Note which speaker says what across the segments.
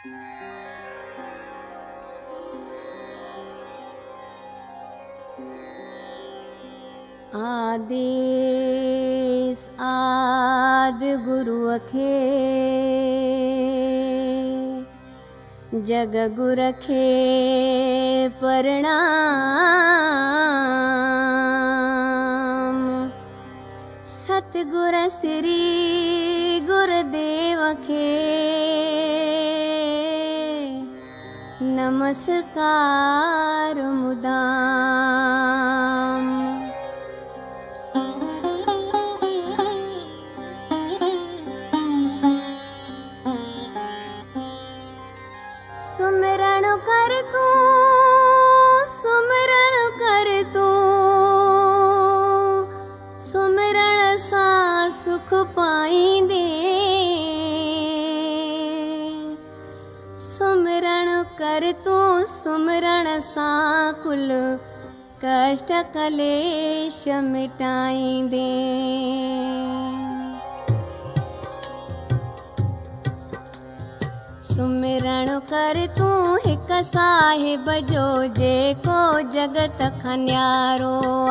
Speaker 1: आदेश आदि गुरु अखे जग गुर खे प्रणाम। सतगुर श्री गुरुदेव खे नमस्कार मुदाम। सुमिरण कर तू सुमिरण कर तू सुमिरण सा सुख पाईंदे। सुमिरण कर तू सुमिरण सा कुल कष्ट कलेश मिटाईंदे। सुमिरण कर तू हिक साहिब जो जेको जगत खन्यारो आ।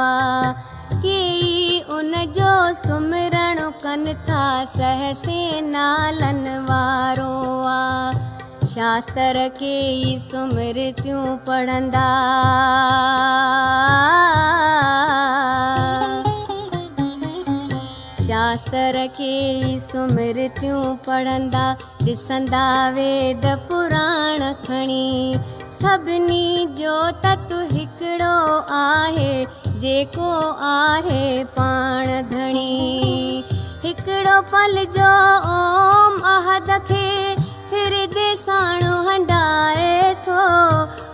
Speaker 1: केई उन जो सुमिरण कन था सहसे नालन वारो आ। शास्त्र केई सुमृतियूं पढ़ंदा शास्त्र केई सुमृतियूं पढ़ंदा ॾिसंदा वेद पुराण खणी। सभिनी जो तत्व हिकिड़ो आहे जेको आहे पाण धणी। हिकिड़ो पल जो ओम अहद खे हृदय साणो हंडाए थो।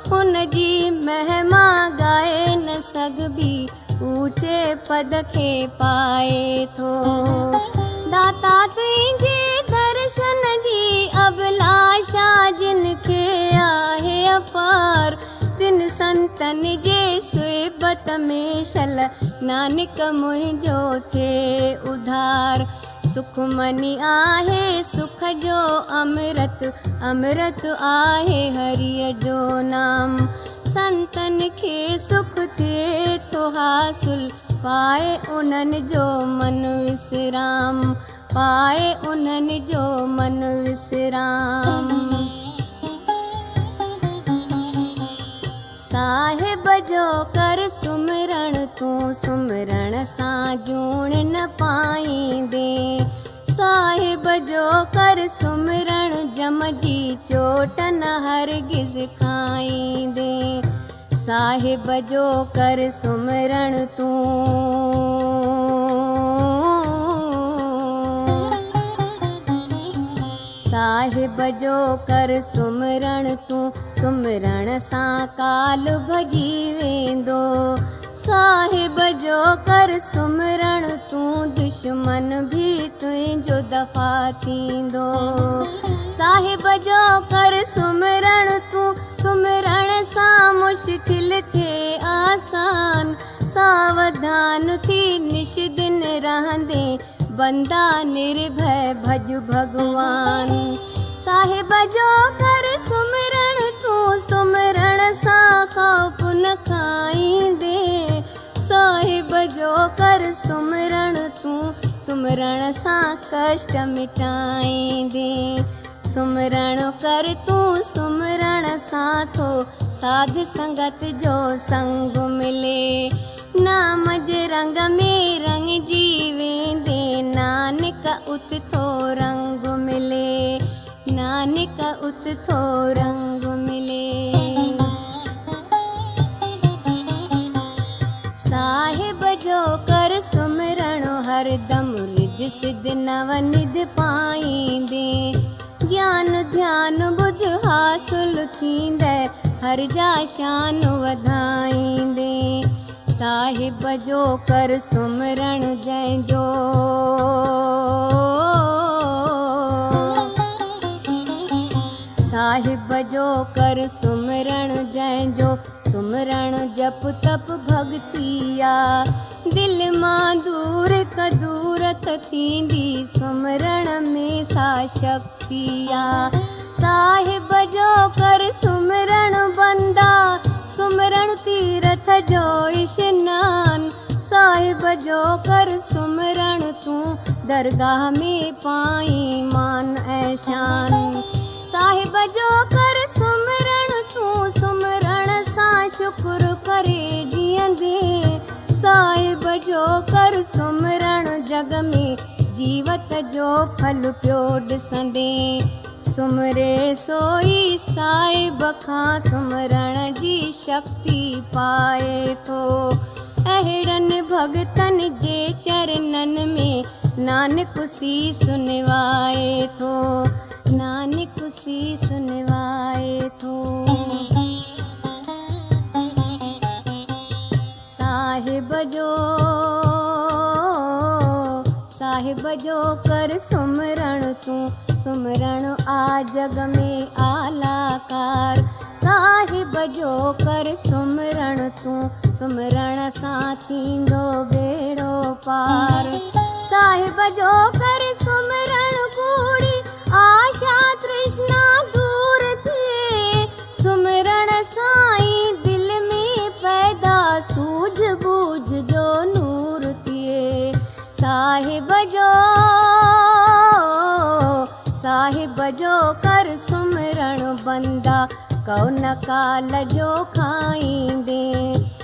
Speaker 1: हुन जी महिमा ॻाए न सघबी ऊचे पद खे पाए थो। दाता तुंहिंजे दर्शन जी अभिलाषा जिन खे आहे अपार। तिन संतन जे सुहिबत में शल नानक मुंहिंजो थिए उधार। सुखमनी आहे सुख जो अमृत अमृत आहे हरिय जो नाम। संतन खे सुख थिए थो हासिल पाए उन्हनि जो मन विश्राम पाए उन्हनि जो मन विश्राम। साहिब जो कर सुमिरण तू सुमिरण सां जूण न पाईंदे। साहिब जो कर सुमिरण जम जी चोट न हरगिज़ खाईंदे। साहिब जो कर सुमिरण तू साहिब जो कर सुमिरण तू सुमिरण सां काल भॼी वेंदो। साहिब जो कर सुमिरण तू दुश्मन भी तुंहिंजो दफ़ा थींदो। साहिब जो कर सुमिरण तू सुमिरण सां मुश्किल थिए आसान। सावधान थी निश दिन रहंदे बंदा निर्भय भज भगवान। साहिब जो कर सुमिरण तू सुमिरण सां खौफ न खाईंदे। साहिब जो कर सुमिरण तू सुमिरण सां कष्ट मिटाईंदे। सुमिरण कर तू सुमिरण सां थो साध संगत जो संग मिले। नाम जे रंग में रंगजी वेंदे नानक उत थो रंग मिले। नानक उत थो रंग मिले। साहिब जो कर सुमिरण हरदम रिध सिद्ध नवनिध पाईंदे। ज्ञान ध्यान बुध हासिल थींदे हर जा शान वधाईंदे। साहिब जो कर सुमिरण जंहिंजो साहिब जो कर सुमिरण जंहिंजो सुमिरण जप तप भक्तिया। दिल मां दूर क दूरत थींदी सुमिरण में सा शक्तिया। साहिब जो कर सुमरण बंदा, सुमरण तीरथ जो इशनान। साहिब जो कर सुमरण तू, दरगाह में पाई मान ऐशान। साहिब जो कर सुमरण तू, सुमरण सा शुक्र करे जियंदे। साहिब जो कर सुमरण जग में, जीवत जो फल पियो ॾिसंदे। सुमरे सोई साहिब खां, सुमरण जी शक्ति पाए थो। अहिड़नि भगतनि जे चरणन में, नानक सीस निवाए थो, नानक सीस निवाए थो। साहिब जो कर सुमरण तू, सुमरण आ जग में आलाकार। साहिब जो कर सुमरण तू, सुमरण सां थींदो बेड़ो पार। साहिब जो कर सुमरण कूड़ी, आशा तृष्णा दूर थिए। सुमरण साईं दिल में पैदा, सूझ बूझ जो नूर थिए। साहिब जो कर सुमरण बंदा, कौन काल जो खाईंदे।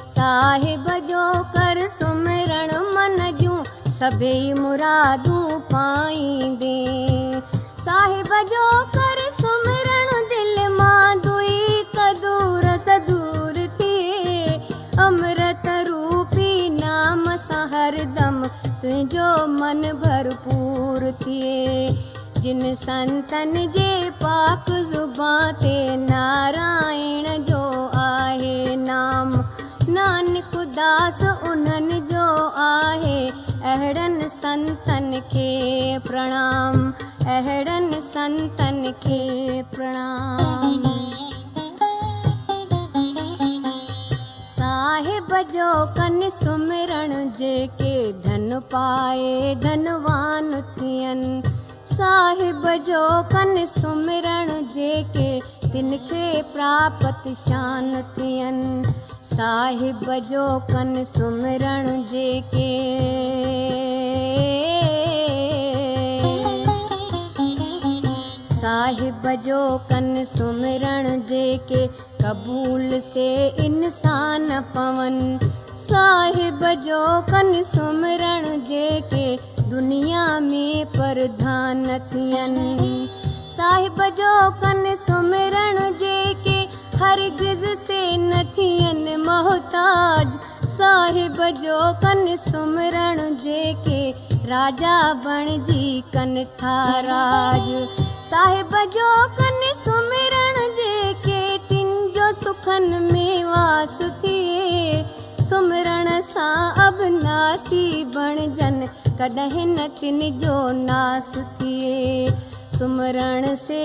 Speaker 1: साहिब जो कर सुमरण मन जूं, सभई मुरादूं पाईंदे। साहिब जो कर सुमरण दिल मां दुई त दूर थिए। अमृत रूपी नाम सां हरदम, तुंहिंजो मन भरपूर थिए। जिन संतन जे पाक ज़ुबां ते, नारायण जो आहे नाम। नानक दास उन्हनि जो आहे, अहिड़नि संतन खे प्रणाम, अहिड़नि संतन खे प्रणाम। साहिब जो कन सुमरण जेके, धन पाए धनवान थियनि। साहिब जो कन सुमरण जेके, तिनखे प्राप्त शान थियनि। साहिब जो कन सुमरण जेके, साहिब जो कन सुमरण जेके, कबूल से इंसान पवन। साहिब जो कन सुमरण जेके, दुनिया में प्रधान थियनि। साहिब जो कन सुमरण जेके, हरगिज़ से न थियनि मोहताज। साहिब जो कन सुमरण जेके, राजा बणिजी कन था राज। साहिब जो कन सुमरण जेके, तिन जो सुखन में वास थिए। सुमरण सां अबनासी बणजन, कॾहिं न तिन जो नास थिए। सुमरण से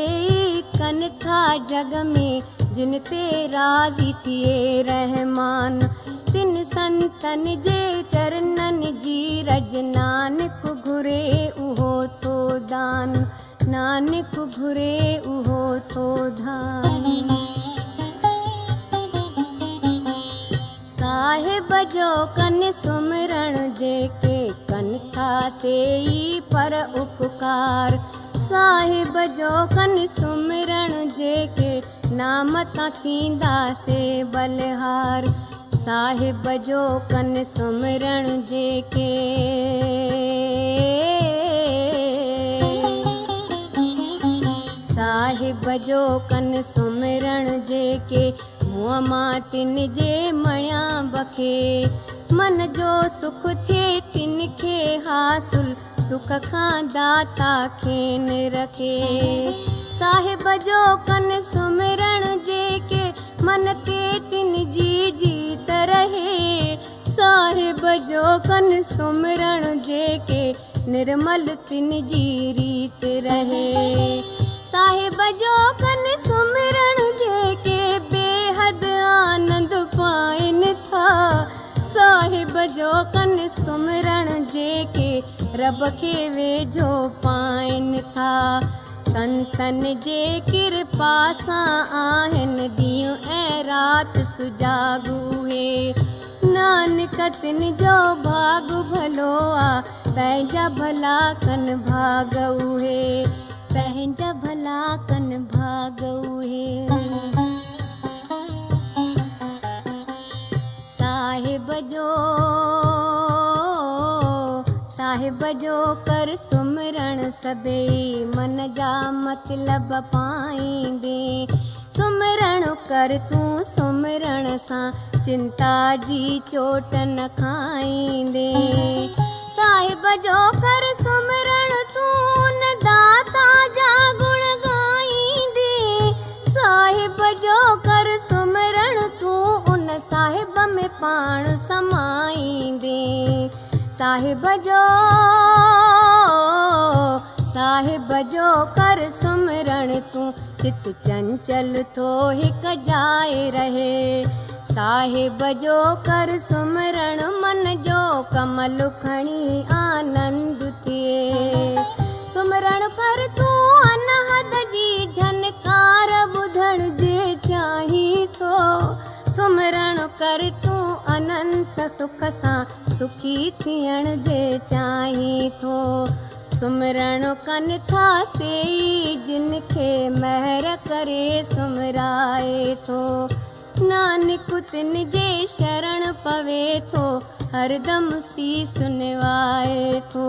Speaker 1: कन था जग में, जिन ते राज़ी थिए रहमान। तिन संतन जे चरणन जी रज, नानक घुरे उहो थो दान, नानक घुरे उहो थो धान। साहिब जो कन सुमरण जेके, कन था सेई पर उपकार। साहिब जो कन सुमरण जेके, नाम तां थींदा से बलिहार। साहिब जो कन सुमरण जेके, साहिब जो कन सुमरण जेके, मुंहं मां तिन जे मणिया बखे। मन जो सुख थिए तिन खे हासिल, दुख खां दाता खेन रखे। साहिब जो कन सुमरण जेके, मन ते तिन जी जीत रहे। साहिब जो कन सुमरण जेके, निर्मल तिन जी रीत रहे। साहिब जो कन सुमरण जेके, बेहद आनंद पाइन था। साहिब जो कन सुमरण जेके, रब खे वेझो पाइन था। संतन जे कृपा सां आहिनि ॾींहुं ऐं राति सुजाॻू हे। नानक तिन जो भाग भलो आ, पंहिंजा भला कन भाग उहे, पंहिंजा भला कन भाग उहे। साहिब जो कर सुमरण सभई मन जा मतिलब पाईंदे। सुमरण कर तूं सुमरण सां चिंता जी चोट न खाईंदे। साहिब जो कर सुमरण तूं न दाता जा गुण गाईंदे। साहिब जो कर सुमरण तूं उन साहिब में पाण समाईंदे। साहिब जो कर सुमरण तूं चित चंचल थो हिकु जाइ रहे। साहिब जो कर सुमरण मन जो कमल खणी आनंद थिए। सुमरण कर तूं अनहद जी झनकार ॿुधण जे चाहीं थो। सुमरण कर तूं अनंत सुख सां सुखी थियण जे चाहीं थो। सुमरण कनि था सेई जिन खे महर करे सुमराए थो। नानक तिन जे शरण पवे थो, हरदम सीस निवाए थो,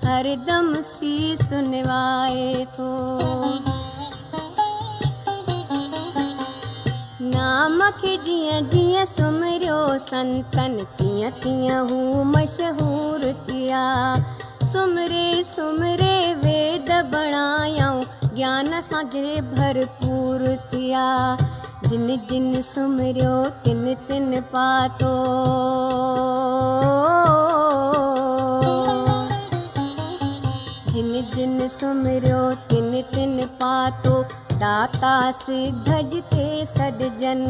Speaker 1: हरदम सीस निवाए थो। नाम खे जीअं जीअं सुमरियो संतन, तीअं तीअं हू मशहूर थिया। सुमरे सुमरे वेद बणायऊं, ज्ञान सां जे भरपूर थिया। जिन जिन सुमरियो तिन तिन पातो। जिन जिन सुमरियो तिन तिन पातो। दाता सिद्ध जिते सॾजन,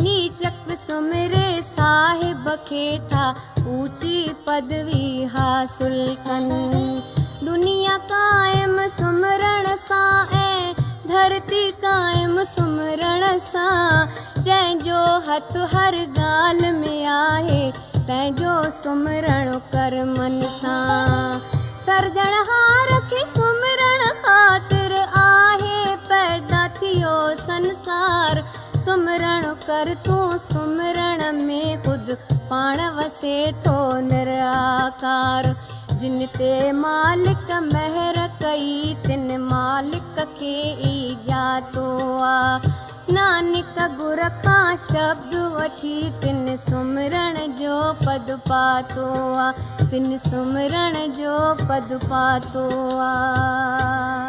Speaker 1: नीचक सुमरे साहिब खे था ऊंची पदवी हासिल कन। दुनिया कायम सुमरण सां ऐं धरती कायम सुमरण सां। जंहिंजो हथ हर ॻाल्हि में आहे, तंहिंजो सुमरण कर मन सां। सर्जणहार खे सुमरण ख़ातिर आहे पैदा थियो संसार। सुमरण कर तूं सुमरण में ख़ुदि पाण वसे थो निराकार। जिन ते मालिक महर कई तिन मालिक खे ई ॼातो आ। नानक गुर खां शब्द वठी तिन सुमरण जो पद पातो आ। तिन सुमरण जो पद पातो आ।